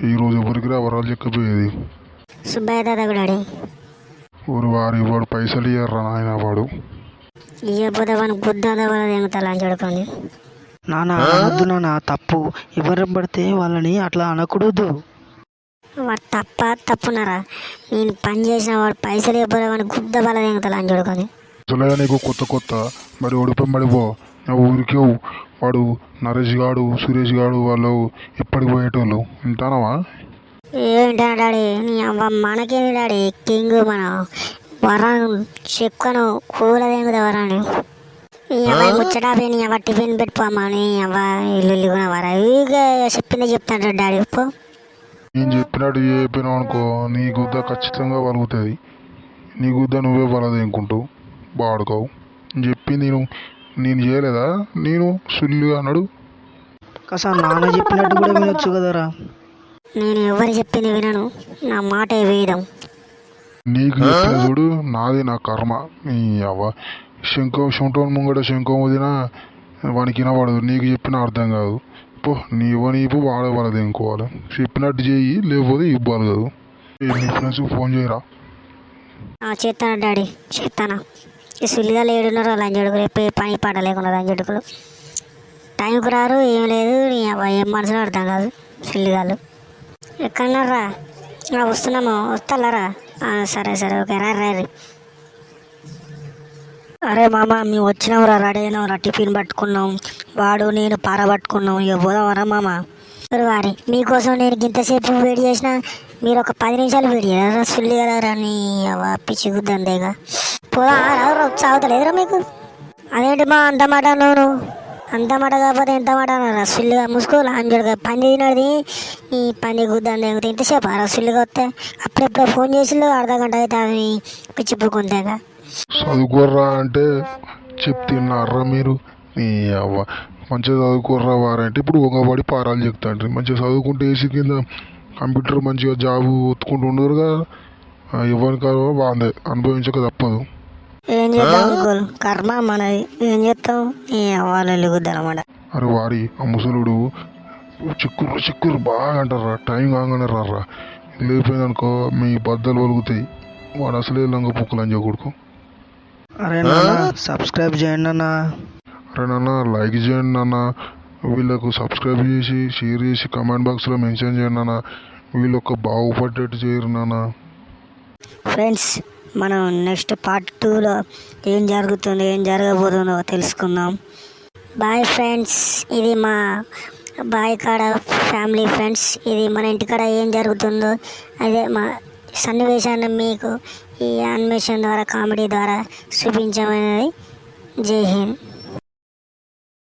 ఈరోజు ఎవరికి వరాలు చెక్కపోయేది సుబ్బయ్య తాత కూడా ఊరు వాడు పైసలు ఇయ్యర్రా నాయన వాడు ఇయ్యకపోతే వాడిని గుద్దాదా వాళ్ళ తెంగుతా చూడుకొని. నాన్న అనొద్దు నాన్న, తప్పు. ఎవరు పడితే వాళ్ళని అట్లా అనకూడదు. వాడు తప్పున్నారా? నేను పని చేసిన వాడు పైసలు ఇవ్వకపోతే వాడిని గుద్ద వాళ్ళ తెంగుతా చూడుకొని. అసలే నీకు కొత్త మరి ఓడిపోయి మడిపో ఊరికి వాడు నరేష్ గాడు సురేష్ గాడు వాళ్ళు ఇప్పటికి పోయేటోళ్ళు వింటానవా? ఏంటా డాడీ నీ అవ్వ మనకేంది డాడీ, కింగ్ మన వరం చెక్కను కూల తెంగుతా వరాన్ని. నీ అవ్వ ముచ్చటాపి నీ అవ్వ టిఫిన్ పెట్టుకోమ్మా, నీ అవ్వ ఇల్లు కూడా వర ఇక చెప్పిందే చెప్తాడు డాడీ. ఉప్పు నేను చెప్పినట్టు చెప్పినావు అనుకో నీ గుద్ద ఖచ్చితంగా వలుగుతుంది. నీ గుద్ద నువ్వే వలదేనుకుంటావు బాడుకోవు చెప్పి నేను చేయలేదా? నేను సుల్లిగా అన్నాడు కాసా నాన్న చెప్పినట్టు కూడా వినొచ్చు కదరా. నేను ఎవరు చెప్పింది వినను, నా మాట వేదం. నీకు చెప్పిన చూడు నాది నా కర్మ. నీ అవ్వ శంఖం ముంగట శంఖం వదినా వానికి వినపడదు, నీకు చెప్పిన అర్థం కాదు. పో నీపు వాడవలది ఇంకోవాలి, చెప్పినట్టు చేయి లేకపోతే ఇవ్వాలి కాదు. నీ ఫ్రెండ్స్కి ఫోన్ చేయరా? చేస్తాను డాడీ చేస్తానా. ఈ సుల్లిగాలు ఏడున్నారు లంజడుకులు, ఎప్పుడు పని పాట లేకుండా లంజడుకులు టైంకి రారు, ఏం లేదు. ఏం మనసులో అర్థం కాదు సుల్లిగాళ్ళు. ఎక్కడన్నారా? వస్తున్నాము, వస్తారా? సరే ఓకే రా. అరే మామ మేము వచ్చినాంరా, రెడీ అయినాంరా, టిఫిన్ పట్టుకున్నాం, వాడు నేను పార పట్టుకున్నాం, ఇక పోదామరా మామ. వారి మీకోసం నేను ఇంతసేపు వెయిట్ చేసిన, మీరు ఒక 10 నిమిషాలు వెయిట్ చేయరా సుల్లిగారా. నీ పిచ్చి గుద్దంతేగా పోదా చావుతలేదురా మీకు? అదేంటి మా అంత మాట నువ్వు? అంత మాట కాకపోతే ఎంత మాట అన్నారా? సుల్లిగా ముసుకోవాలి అంజడుగా పంది తినది ఈ పంది గుద్దని తెగితే ఇంతసేపు సుల్లిగా వస్తే అప్పుడెప్పుడు ఫోన్ చేసి అర్ధ గంట అయితే అది పిచ్చిప్పుకుంటేగా. చదువుకోర్రా అంటే చెప్తున్నారా మీరు? నీ అవ్వ మంచిగా చదువుకోర్రా వారంటే ఇప్పుడు ఒకబడి పారాలు చెప్తాండ్రి. మంచిగా చదువుకుంటే ఏసీ కింద కంప్యూటర్ మంచిగా జాబు ఒత్తుకుంటూ ఉండరుగా. ఎవరి కాదో బాగుంది, అనుభవించక తప్పదు. ఏం చేద్దాం కర్మ మనది, ఏం చేస్తాం? ఈ అవ్వాలి గుద్దనమాట. అరే వారి ఆ ముసలుడు చిక్కురు బాగా అంటారా, టైం కాగానే రారా. లేకపోయిందనుకో మీ బద్దలు వలుగుతాయి. వాడు అసలే లంగ పుక్కులు అని చెప్పకూడదు. అరే నాన్న సబ్స్క్రైబ్ చేయండి అన్న. అరే నాన్న లైక్ చేయండి నాన్న, వీళ్ళకు సబ్స్క్రైబ్ చేసి షేర్ చేసి కామెంట్ బాక్స్లో మెన్షన్ చేయండి నాన్న. వీళ్ళు ఒక బాగుపడ్డట్టు చేయరు నాన్న. ఫ్రెండ్స్ మనం నెక్స్ట్ పార్ట్ 2లో ఏం జరుగుతుందో ఏం జరగబోతుందో తెలుసుకుందాం. Bye friends. ఇది మా బాయ్ కాడ ఫ్యామిలీ ఫ్రెండ్స్. ఇది మన ఇంటికాడ ఏం జరుగుతుందో అదే మా సన్నివేశాన్ని మీకు ఈ యానిమేషన్ ద్వారా కామెడీ ద్వారా చూపించమనేది. జై హింద్.